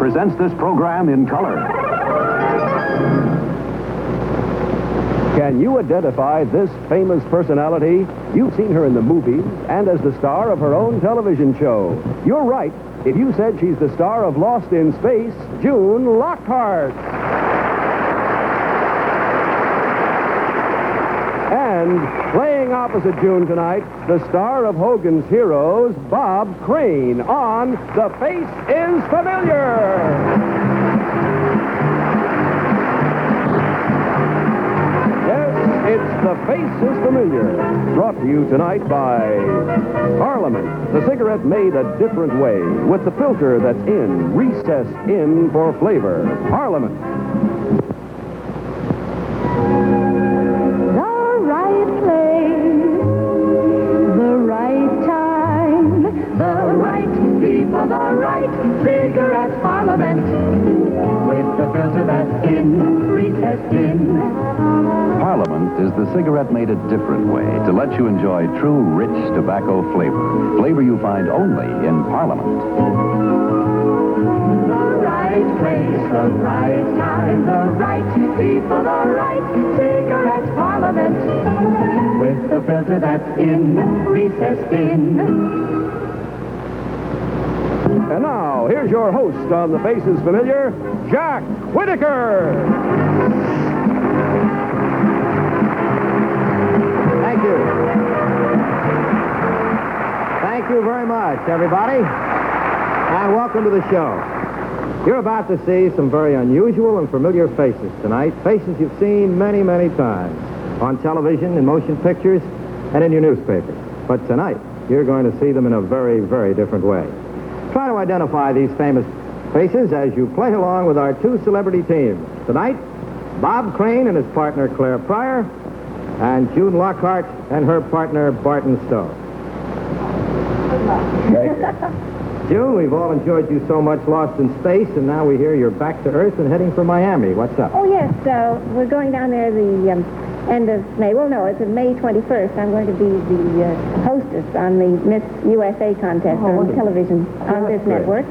presents this program in color. Can you identify this famous personality? You've seen her in the movies and as the star of her own television show. You're right if you said she's the star of Lost in Space, June Lockhart. And playing opposite June tonight, the star of Hogan's Heroes, Bob Crane, on The Face is Familiar. It's The Face is Familiar, brought to you tonight by Parliament, the cigarette made a different way, with the filter that's in, recessed in for flavor. Parliament. The right place, the right time, the right people, the right cigarette. Parliament, with the filter that's in, recessed in. Parliament is the cigarette made a different way to let you enjoy true, rich tobacco flavor. Flavor you find only in Parliament. The right place, the right time, the right people, the right cigarette. Parliament, with the filter that's in, recessed in. And now, here's your host on The Face is Familiar, Jack Whitaker. Thank you. Thank you very much, everybody. And welcome to the show. You're about to see some very unusual and familiar faces tonight. Faces you've seen many, many times on television, in motion pictures, and in your newspapers. But tonight, you're going to see them in a very, very different way. Try to identify these famous faces as you play along with our two celebrity teams. Tonight, Bob Crane and his partner, Claire Pryor, and June Lockhart and her partner, Barton Stone. June, we've all enjoyed you so much Lost in Space, and now we hear you're back to Earth and heading for Miami. What's up? Oh, yes. We're going down there the end of May. Well, no, it's May 21st. I'm going to be the hostess on the Miss USA contest on television on this great. network.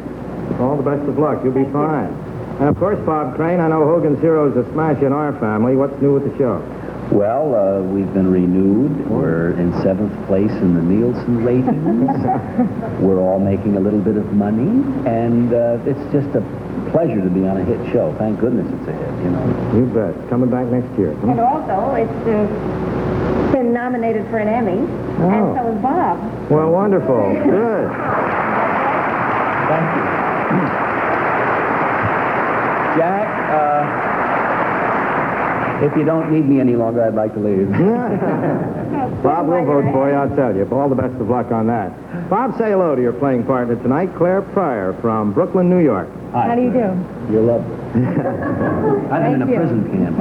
All the best of luck. You'll be fine. And, of course, Bob Crane, I know Hogan's Heroes a smash in our family. What's new with the show? Well, we've been renewed. We're in 7th place in the Nielsen ratings. We're all making a little bit of money, and it's just a pleasure to be on a hit show. Thank goodness it's a hit, you know. You bet. Coming back next year. And also, it's been nominated for an Emmy, and so is Bob. Well, wonderful. Good. Thank you. Jack, if you don't need me any longer, I'd like to leave. Bob will vote for you, I'll tell you. All the best of luck on that. Bob, say hello to your playing partner tonight, Claire Pryor from Brooklyn, New York. Hi. How do you do? You're lovely. I've been in a prison camp.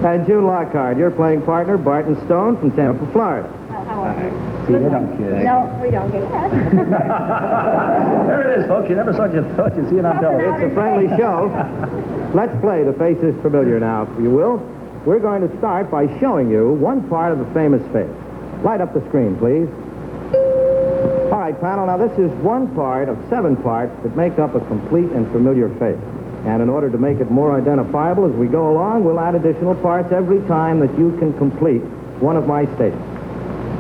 And June Lockhart, your playing partner, Barton Stone from Tampa, Florida. How are you? See, they don't care. No, we don't get that. There it is, folks. You never thought you'd see it on television. It's a friendly show. Let's play The Face is Familiar now, if you will. We're going to start by showing you one part of the famous face. Light up the screen, please. All right, panel, now this is one part of 7 parts that make up a complete and familiar face. And in order to make it more identifiable as we go along, we'll add additional parts every time that you can complete one of my statements.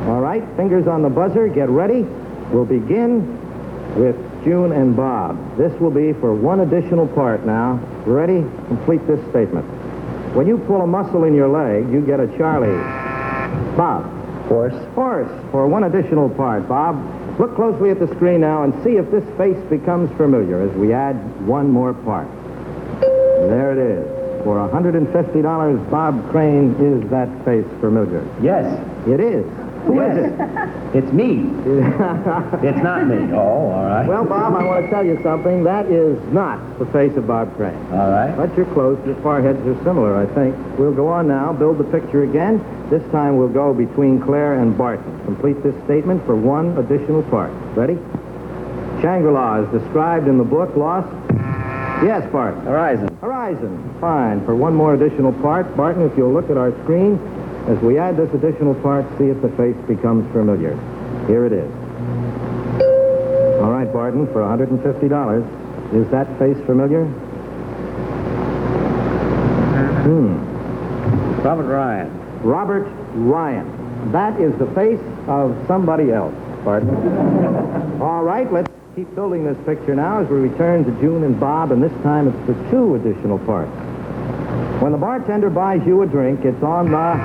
All right, fingers on the buzzer, get ready. We'll begin with June and Bob. This will be for one additional part now. Ready? Complete this statement. When you pull a muscle in your leg, you get a Charlie. Bob. Horse. Horse, for one additional part. Bob, look closely at the screen now and see if this face becomes familiar as we add one more part. There it is. For $150, Bob Crane, is that face familiar? Yes. It is. Who is it? It's me. It's not me. Oh, all right. Well, Bob, I want to tell you something. That is not the face of Bob Crane. All right. But you're close. Your foreheads are similar, I think. We'll go on now, build the picture again. This time we'll go between Claire and Barton. Complete this statement for one additional part. Ready? Shangri-La is described in the book Lost. Yes, Barton. Horizon. Horizon. Fine. For one more additional part, Barton, if you'll look at our screen, as we add this additional part, see if the face becomes familiar. Here it is. All right, Barton, for $150. Is that face familiar? Robert Ryan. Robert Ryan. That is the face of somebody else, Barton. All right, let's keep building this picture now as we return to June and Bob, and this time it's for 2 additional parts. When the bartender buys you a drink, it's on the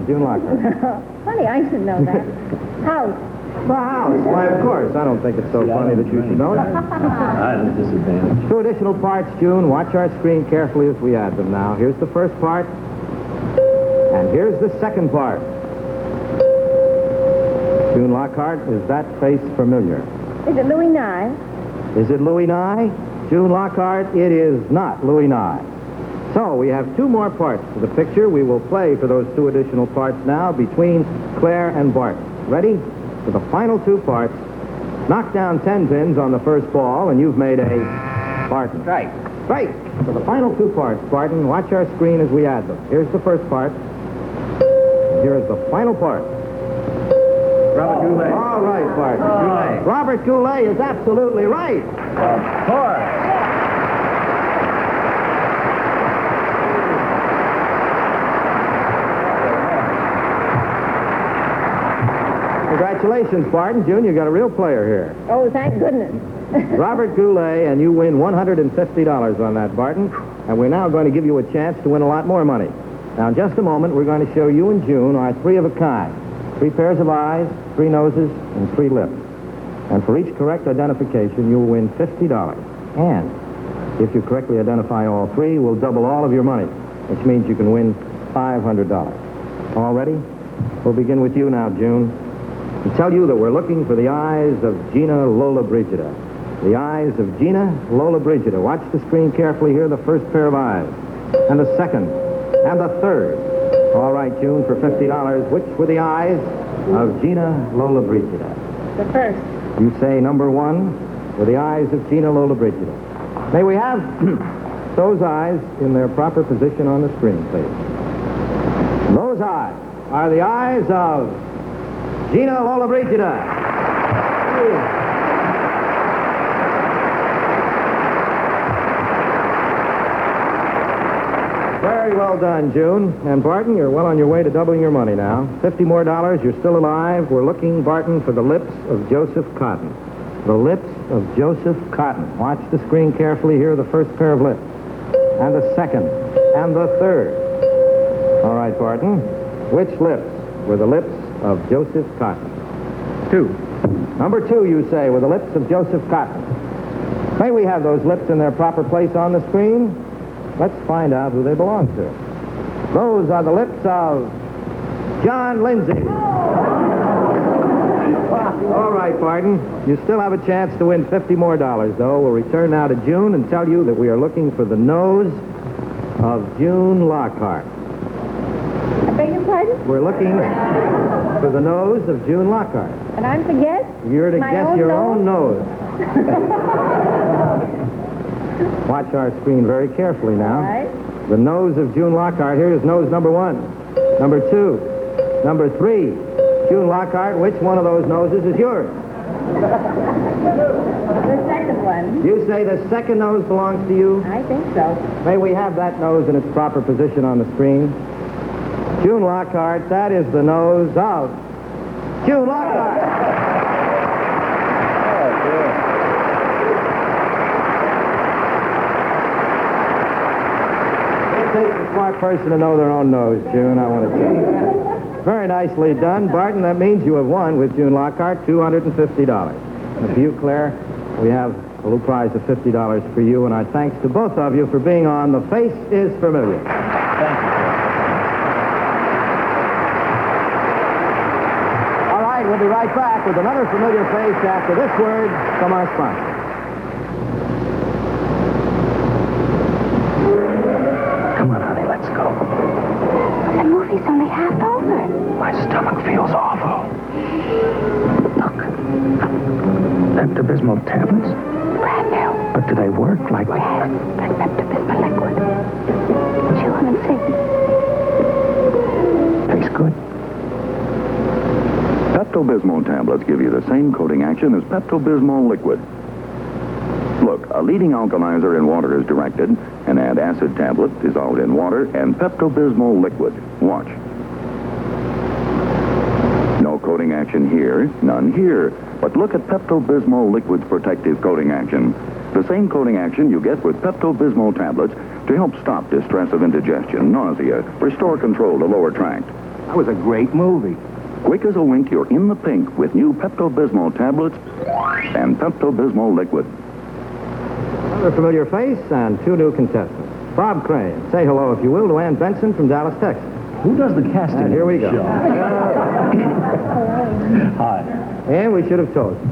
June Lockhart. Funny, I should know that. House. The house. Why, of course. I don't think it's so funny that you should know it. I'm at a disadvantage. 2 additional parts, June. Watch our screen carefully as we add them now. Here's the first part, and here's the second part. June Lockhart, is that face familiar? Is it Louis Nye? Is it Louis Nye? June Lockhart, it is not Louis Nye. So we have 2 more parts to the picture. We will play for those 2 additional parts now between Claire and Bart. Ready? For the final 2 parts, knock down 10 pins on the first ball, and you've made a Barton. Right. Right. For the final 2 parts, Barton, watch our screen as we add them. Here's the first part. Here is the final part. Robert Goulet. All right, Barton. Goulet. Robert Goulet is absolutely right. Of course. Congratulations, Barton. June, you got a real player here. Oh, thank goodness. Robert Goulet, and you win $150 on that, Barton. And we're now going to give you a chance to win a lot more money. Now, in just a moment, we're going to show you and June our 3 of a kind. 3 pairs of eyes, 3 noses, and 3 lips. And for each correct identification, you'll win $50. And if you correctly identify all 3, we'll double all of your money, which means you can win $500. All ready? We'll begin with you now, June. To tell you that we're looking for the eyes of Gina Lola Brigida. The eyes of Gina Lola Brigida. Watch the screen carefully here, the first pair of eyes. And the second. And the third. All right, June, for $50, which were the eyes of Gina Lola Brigida? The first. You say number 1 were the eyes of Gina Lola Brigida. May we have those eyes in their proper position on the screen, please? Those eyes are the eyes of Gina Lola Brigida. Very well done, June. And Barton, you're well on your way to doubling your money now. $50 more. You're still alive. We're looking, Barton, for the lips of Joseph Cotton. The lips of Joseph Cotton. Watch the screen carefully here, the first pair of lips. And the second. And the third. All right, Barton. Which lips were the lips of Joseph Cotton? 2. Number 2, you say, were the lips of Joseph Cotton. May we have those lips in their proper place on the screen? Let's find out who they belong to. Those are the lips of John Lindsay. All right, Barton. You still have a chance to win $50 more, though. We'll return now to June and tell you that we are looking for the nose of June Lockhart. I beg your pardon? We're looking for the nose of June Lockhart. And I'm to guess? You're to My guess own your nose? own nose. Watch our screen very carefully now. All right. The nose of June Lockhart. Here is nose number 1, number 2, number 3. June Lockhart, which one of those noses is yours? The second one. You say the second nose belongs to you? I think so. May we have that nose in its proper position on the screen? June Lockhart, that is the nose of June Lockhart. It takes a smart person to know their own nose, June, I want to tell you. Very nicely done. Barton, that means you have won with June Lockhart $250. And for you, Claire, we have a little prize of $50 for you, and our thanks to both of you for being on The Face is Familiar. Thank you. All right, we'll be right back with another familiar face after this word from our sponsor. Come on, honey, let's go. The movie's only half over. My stomach feels awful. Look. Pepto-Bismol tablets? Brand new. But do they work like... Red, but Pepto-Bismol liquid. Chew them and see. Tastes good. Pepto-Bismol tablets give you the same coating action as Pepto-Bismol liquid. Look, a leading alkalizer in water is directed, an antacid tablet dissolved in water, and Pepto-Bismol liquid. Watch. No coating action here, none here. But look at Pepto-Bismol liquid's protective coating action. The same coating action you get with Pepto-Bismol tablets to help stop distress of indigestion, nausea, restore control to lower tract. That was a great movie. Quick as a wink, you're in the pink with new Pepto-Bismol tablets and Pepto-Bismol liquid. Another familiar face and two new contestants. Bob Crane, say hello, if you will, to Ann Benson from Dallas, Texas. Who does the casting? And here we go. show? Hi. Ann, we should have told you.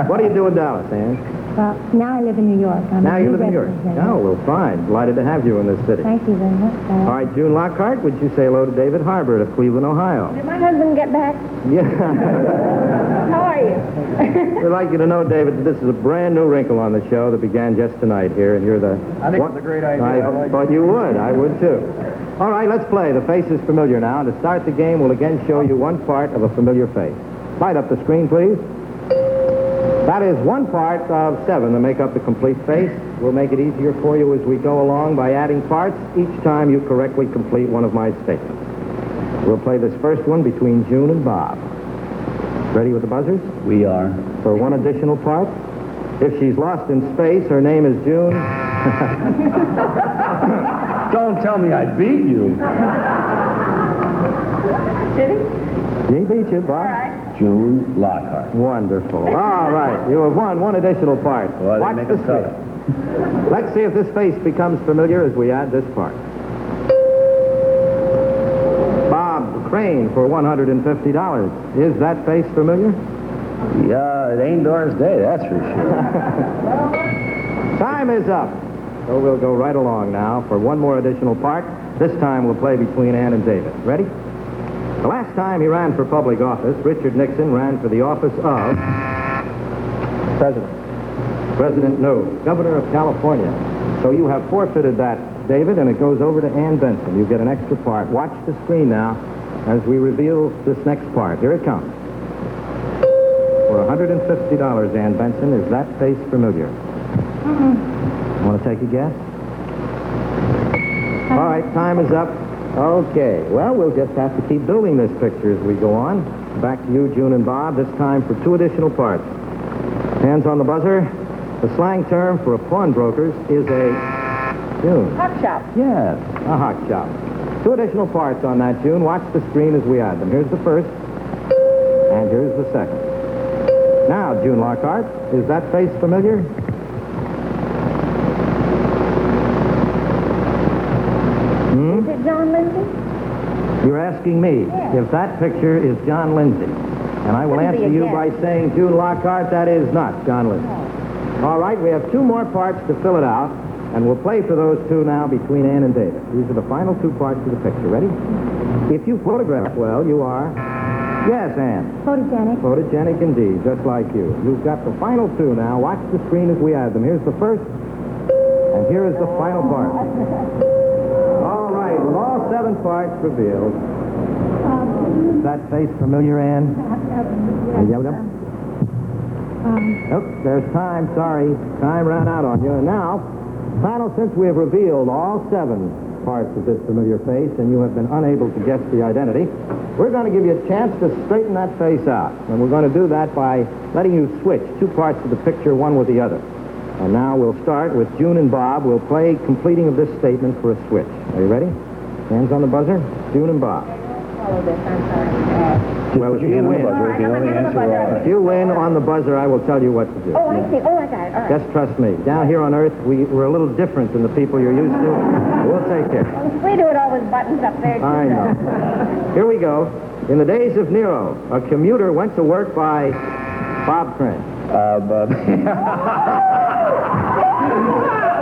What do you do in Dallas, Ann? Well, now I live in New York. Now you live in New York. Oh, well, fine. Delighted to have you in this city. Thank you very much. All right, June Lockhart, would you say hello to David Harbert of Cleveland, Ohio? Did my husband get back? Yeah. How are you? We'd like you to know, David, that this is a brand new wrinkle on the show that began just tonight here, and you're the... I think it's a great idea. I thought you would. I would, too. All right, let's play. The face is familiar now. To start the game, we'll again show you one part of a familiar face. Light up the screen, please. That is one part of 7 that make up the complete face. We'll make it easier for you as we go along by adding parts each time you correctly complete one of my statements. We'll play this first one between June and Bob. Ready with the buzzers? We are. For one additional part. If she's lost in space, her name is June. Don't tell me I beat you. Did he? He beat you, Bob. All right. June Lockhart. Wonderful. All right, you have won one additional part. Well, Watch they make this us tough. face. Let's see if this face becomes familiar as we add this part. Bob Crane for $150. Is that face familiar? Yeah, it ain't Doris Day, that's for sure. Time is up. So we'll go right along now for one more additional part. This time we'll play between Ann and David. Ready? The last time he ran for public office, Richard Nixon ran for the office of... President. President, no. Governor of California. So you have forfeited that, David, and it goes over to Ann Benson. You get an extra part. Watch the screen now as we reveal this next part. Here it comes. For $150, Ann Benson, is that face familiar? Want to take a guess? All right, time is up. Okay, well, we'll just have to keep building this picture as we go on. Back to you, June and Bob, this time for two additional parts. Hands on the buzzer. The slang term for a pawnbroker's is a... June. Hot shop. Yes, a hot shop. Two additional parts on that, June. Watch the screen as we add them. Here's the first, and here's the second. Now, June Lockhart, is that face familiar? Is it John Lindsay? You're asking me if that picture is John Lindsay. And I will Couldn't be answer a you guess. by saying, June Lockhart, that is not John Lindsay. All right, we have two more parts to fill it out, and we'll play for those two now between Ann and David. These are the final two parts of the picture. Ready? If you photograph well, you are... Yes, Ann. Photogenic. Photogenic indeed, just like you. You've got the final two now. Watch the screen as we add them. Here's the first, and here is the final part. All right, with all 7 parts revealed. Is that face familiar, Ann? Oh, there's time. Sorry. Time ran out on you. And now, panel, since we have revealed all 7 parts of this familiar face and you have been unable to guess the identity, we're going to give you a chance to straighten that face out. And we're going to do that by letting you switch 2 parts of the picture, one with the other. And now we'll start with June and Bob. We'll play completing of this statement for a switch. Are you ready? Hands on the buzzer. June and Bob. Follow this, I'm sorry. Well, if you win, if you win on the buzzer, I will tell you what to do. Oh, I see. Oh, I got it. All right. Just trust me. Down here on Earth, we're a little different than the people you're used to. We'll take care. We do it all with buttons up there, too. I know. Here we go. In the days of Nero, a commuter went to work by Bob Crane.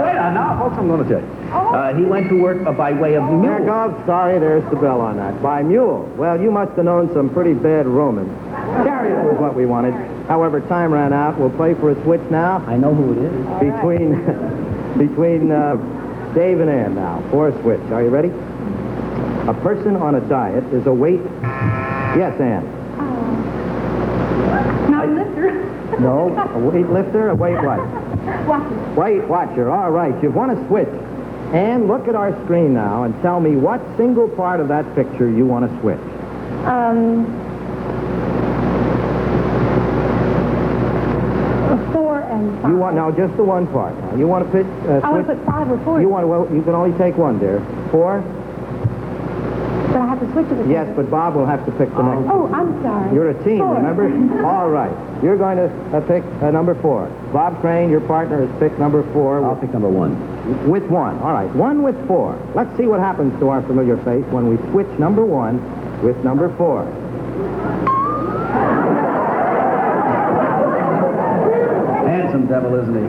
Wait on now, folks, I'm going to tell you. He went to work by way of There mule. goes. Sorry, there's the bell on that. By mule. Well, you must have known some pretty bad Romans. Chariot was what we wanted. However, time ran out. We'll play for a switch now. I know who it is. Between Dave and Ann now. For a switch. Are you ready? A person on a diet is a weight... Yes, Ann. No, a weightlifter, a weight what? Watch. Weight watcher. All right, you've won a switch. And look at our screen now and tell me what single part of that picture you want to switch. 4 and 5. You want now just the one part. Now, you want to pitch? I want to put 5 or 4. You want? Well, you can only take one, dear. 4. But I have to switch it. Yes, but Bob will have to pick the next. Oh, I'm sorry. You're a team, 4. remember? All right. You're going to pick number 4. Bob Crane, your partner, has picked number 4. I'll pick number 1. With 1. All right. 1 with 4. Let's see what happens to our familiar face when we switch number 1 with number 4. Handsome devil, isn't he?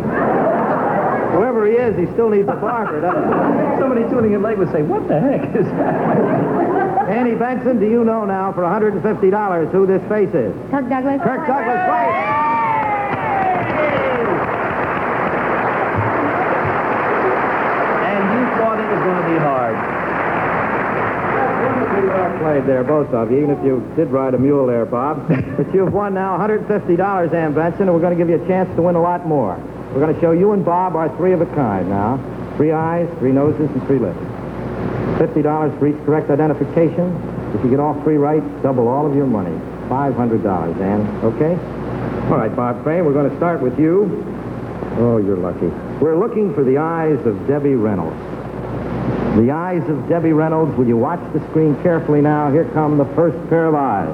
Whoever he is, he still needs a barber, doesn't he? Somebody tuning in late would say, what the heck is that? Annie Benson, do you know now for $150 who this face is? Kirk Douglas. Kirk Douglas, right. And you thought it was going to be hard. Pretty well played there, both of you, even if you did ride a mule there, Bob. But you've won now $150, Ann Benson, and we're going to give you a chance to win a lot more. We're going to show you and Bob our 3 of a kind now. 3 eyes, 3 noses, and 3 lips. $50 for each correct identification. If you get all 3 right, double all of your money. $500, Ann. Okay? All right, Bob Crane, we're going to start with you. Oh, you're lucky. We're looking for the eyes of Debbie Reynolds. The eyes of Debbie Reynolds. Will you watch the screen carefully now? Here come the first pair of eyes.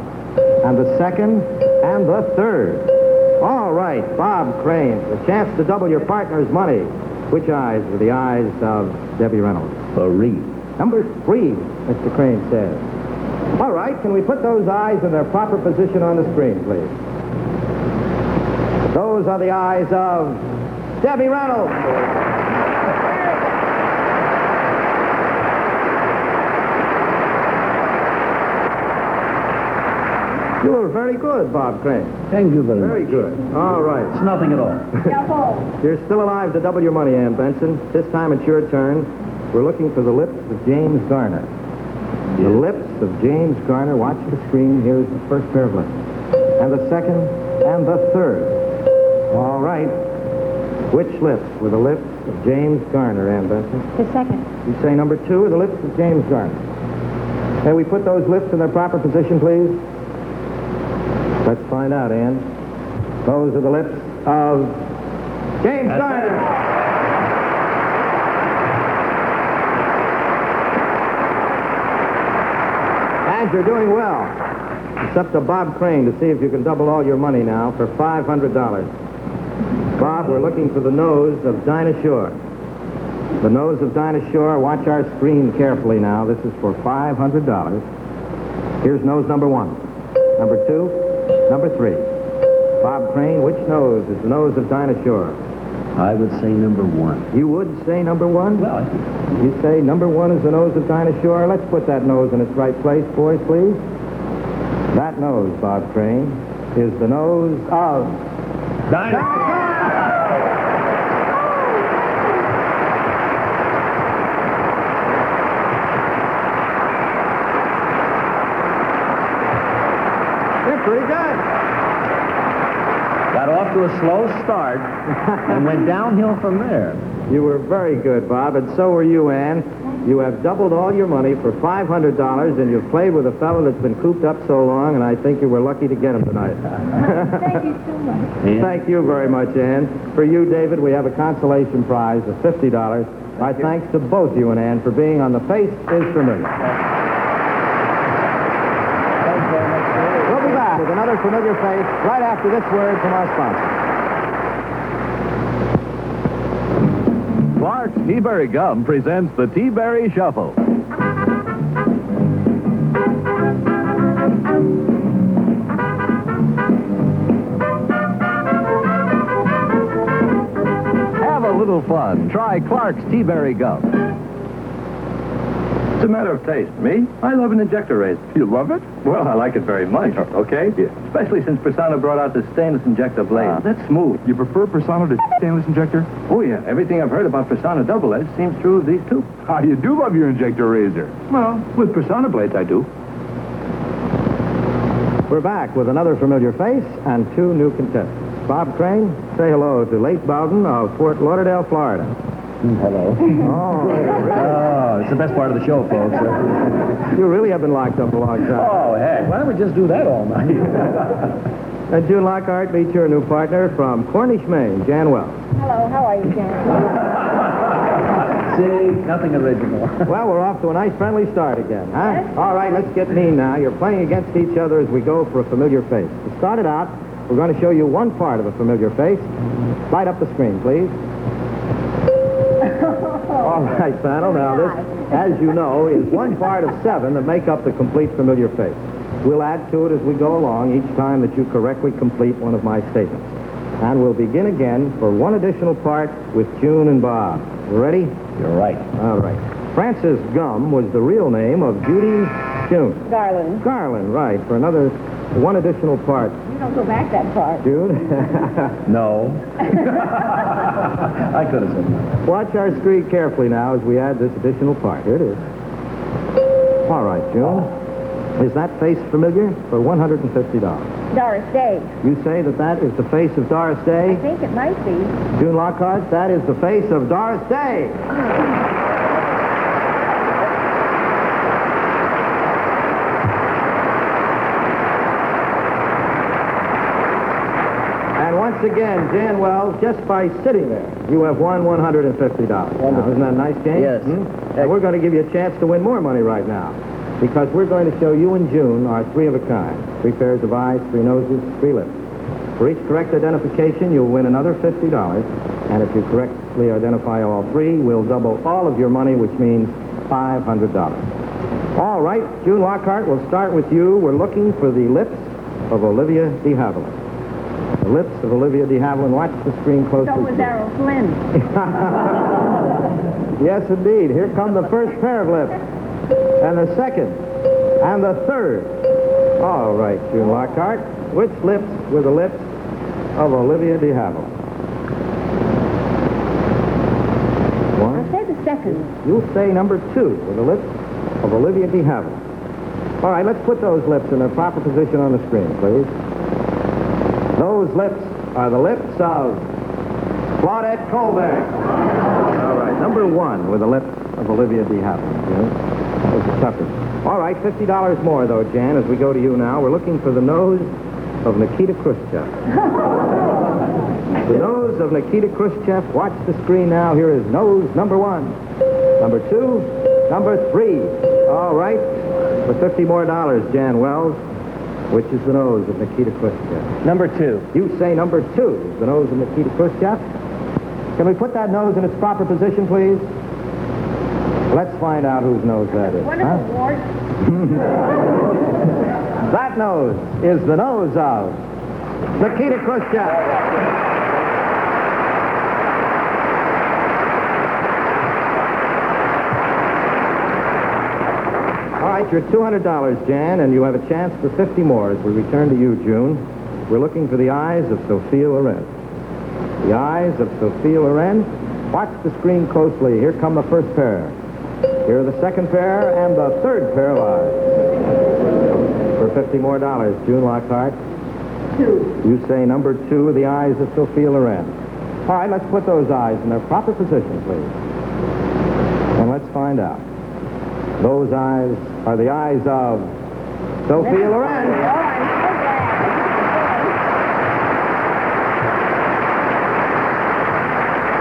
And the second, and the third. All right, Bob Crane, the chance to double your partner's money. Which eyes are the eyes of Debbie Reynolds? 3. Number 3, Mr. Crane says. All right, can we put those eyes in their proper position on the screen, please? Those are the eyes of Debbie Reynolds. You were very good, Bob Crane. Thank you very much. Very good. All right. It's nothing at all. You're still alive to double your money, Ann Benson. This time it's your turn. We're looking for the lips of James Garner. The lips of James Garner. Watch the screen. Here's the first pair of lips. And the second, and the third. All right. Which lips were the lips of James Garner, Ann Benson? The second. You say number 2 are the lips of James Garner. May we put those lips in their proper position, please? Let's find out, Ann. Those are the lips of James Garner. And you're doing well. It's up to Bob Crane to see if you can double all your money now for $500. Bob, we're looking for the nose of Dinah Shore. The nose of Dinah Shore. Watch our screen carefully now. This is for $500. Here's nose number 1. Number 2. Number 3. Bob Crane, which nose is the nose of Dinah Shore? I would say number 1. You would say number 1? Well, I think You say number 1 is the nose of Dinah Shore. Let's put that nose in its right place, boys, please. That nose, Bob Crane, is the nose of Dinah. You're pretty good. Got off to a slow start and went downhill from there. You were very good, Bob, and so were you, Ann. You have doubled all your money for $500, and you've played with a fellow that's been cooped up so long, and I think you were lucky to get him tonight. Thank you so much. Thank you very much, Ann. For you, David, we have a consolation prize of $50. Our thanks to both you and Ann for being on The Face is Familiar. We'll be back with another familiar face right after this word from our sponsor. Clark's Tea-Berry Gum presents the Tea-Berry Shuffle. Have a little fun. Try Clark's Tea-Berry Gum. It's a matter of taste. Me? I love an injector razor. You love it? Well, I like it very much. Okay. Especially since Persona brought out the stainless injector blade. That's smooth. You prefer Persona to stainless injector? Oh, yeah. Everything I've heard about Persona Double Edge seems true of these two. Ah, you do love your injector razor. Well, with Persona blades, I do. We're back with another familiar face and 2 new contestants. Bob Crane, say hello to Leif Bowden of Fort Lauderdale, Florida. Hello. Oh, it's the best part of the show, folks. You really have been locked up a long time. Oh, heck, why don't we just do that all night? And June Lockhart meets your new partner from Cornish, Maine, Jan Wells. Hello, how are you, Jan? See, nothing original. Well, we're off to a nice friendly start again, huh? Yes. All right, let's get mean now. You're playing against each other as we go for a familiar face. To start it out, we're going to show you one part of a familiar face. Light up the screen, please. All right, panel. Now, this, as you know, is one part of 7 that make up the complete familiar face. We'll add to it as we go along each time that you correctly complete one of my statements. And we'll begin again for one additional part with June and Bob. You ready? You're right. All right. Frances Gum was the real name of Judy June. Garland. Garland, right. For another one additional part. You don't go back that far. June? No. I could have said that. Watch our screen carefully now as we add this additional part. Here it is. All right, June. Is that face familiar? For $150. Doris Day. You say that that is the face of Doris Day? I think it might be. June Lockhart, that is the face of Doris Day. And once again, Jan Wells, just by sitting there, you have won $150. Now, isn't that a nice game? Yes. And we're going to give you a chance to win more money right now, because we're going to show you and June our 3 of a kind. 3 pairs of eyes, 3 noses, 3 lips. For each correct identification, you'll win another $50. And if you correctly identify all 3, we'll double all of your money, which means $500. All right, June Lockhart, we'll start with you. We're looking for the lips of Olivia de Havilland. The lips of Olivia de Havilland. Watch the screen closely. So was Errol Flynn. Yes, indeed. Here come the first pair of lips. And the second. And the third. All right, June Lockhart. Which lips were the lips of Olivia de Havilland? I'll say the second. You'll say number 2 were the lips of Olivia de Havilland. All right, let's put those lips in their proper position on the screen, please. Those lips are the lips of Claudette Colbert. All right, number 1 were the lips of Olivia de Havilland. That was the toughest. All right, $50 more, though, Jan, as we go to you now. We're looking for the nose of Nikita Khrushchev. The nose of Nikita Khrushchev. Watch the screen now. Here is nose number 1, number 2, number 3. All right, for $50 more, Jan Wells. Which is the nose of Nikita Khrushchev? Number 2. You say number 2 is the nose of Nikita Khrushchev. Can we put that nose in its proper position, please? Let's find out whose nose that is. Wonderful wart. That nose is the nose of Nikita Khrushchev. All right, you're $200, Jan, and you have a chance for 50 more as we return to you, June. We're looking for the eyes of Sophia Loren. The eyes of Sophia Loren. Watch the screen closely. Here come the first pair. Here are the second pair and the third pair of eyes. For $50 more, June Lockhart. 2. You say number 2, the eyes of Sophia Loren. All right, let's put those eyes in their proper position, please. And let's find out. Those eyes are the eyes of Sophia Oh, Loren. I'm so glad.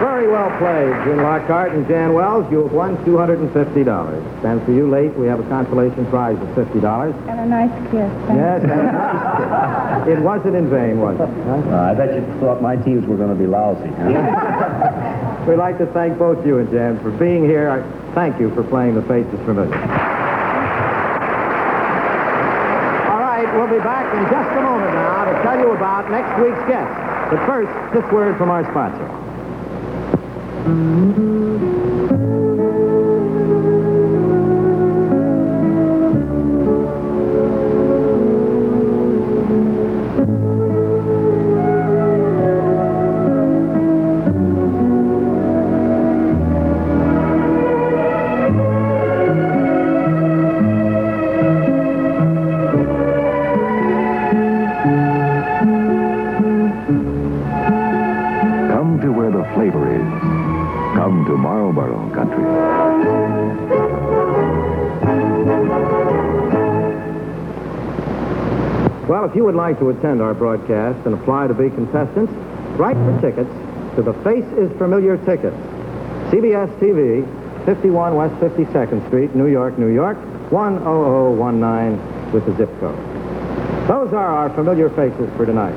Very well played, June Lockhart and Jan Wells. You have won $250. And for you, late, we have a consolation prize of $50. And a nice kiss. Yes, and a nice kiss. It wasn't in vain, was it? Huh? I bet you thought my teams were going to be lousy. We'd like to thank both you and Jan for being here. Thank you for playing The Face is Familiar. All right, we'll be back in just a moment now to tell you about next week's guest. But first, this word from our sponsor. Come to Marlboro Country. Well, if you would like to attend our broadcast and apply to be contestants, write for tickets to the Face is Familiar tickets. CBS TV, 51 West 52nd Street, New York, New York, 10019 with the zip code. Those are our familiar faces for tonight.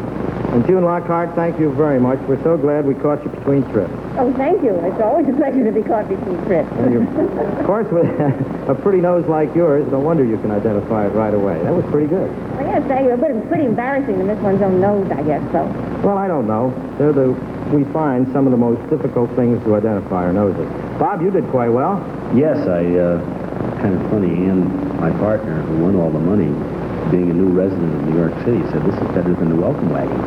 And June Lockhart, thank you very much. We're so glad we caught you between trips. Oh, thank you. It's always a pleasure to be caught between trips. Of course, with a pretty nose like yours, no wonder you can identify it right away. That was pretty good. I gotta say, it's pretty embarrassing to miss one's own nose, I guess, so. Well, I don't know. We find some of the most difficult things to identify are noses. Bob, you did quite well. Yes, kind of funny, and my partner, who won all the money, being a new resident of New York City, said this is better than the welcome wagon.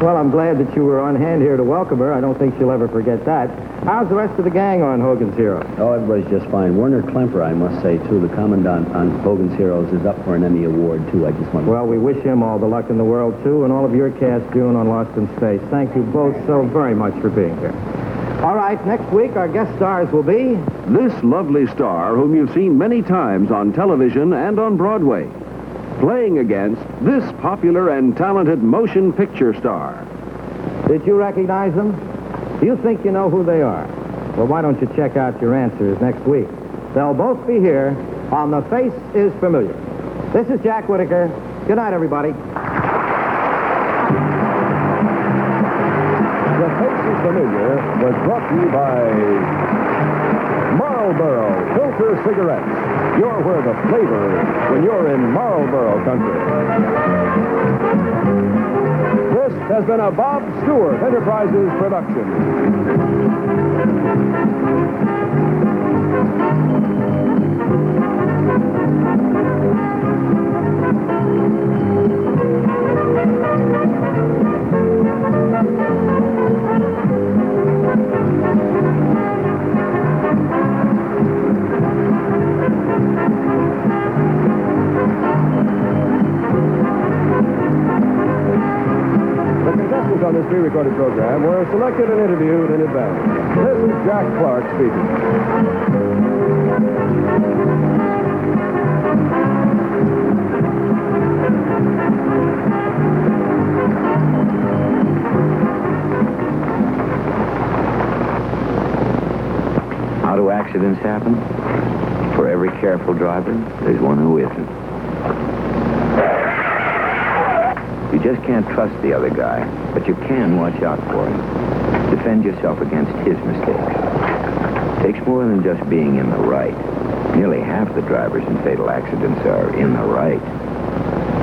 Well, I'm glad that you were on hand here to welcome her. I don't think she'll ever forget that. How's the rest of the gang on Hogan's Heroes? Oh, everybody's just fine. Werner Klemper, I must say, too, the commandant on Hogan's Heroes, is up for an Emmy Award, too. I just want to... Well, we wish him all the luck in the world, too, and all of your cast, June, on Lost in Space. Thank you both so very much for being here. All right, next week our guest stars will be... This lovely star whom you've seen many times on television and on Broadway, playing against this popular and talented motion picture star. Did you recognize them? Do you think you know who they are? Well, why don't you check out your answers next week? They'll both be here on The Face is Familiar. This is Jack Whitaker. Good night, everybody. The Face is Familiar was brought to you by Marlboro Filter Cigarettes. You're where the flavor is when you're in Marlboro Country. This has been a Bob Stewart Enterprises production. On this pre-recorded program were selected and interviewed in advance. This is Jack Clark speaking. How do accidents happen? For every careful driver, there's one who isn't. You just can't trust the other guy, but you can watch out for him. Defend yourself against his mistakes. It takes more than just being in the right. Nearly half the drivers in fatal accidents are in the right.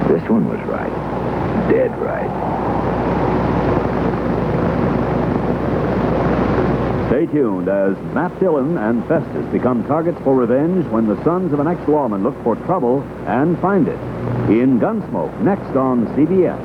This one was right. Dead right. Stay tuned as Matt Dillon and Festus become targets for revenge when the sons of an ex-lawman look for trouble and find it. In Gunsmoke, next on CBS.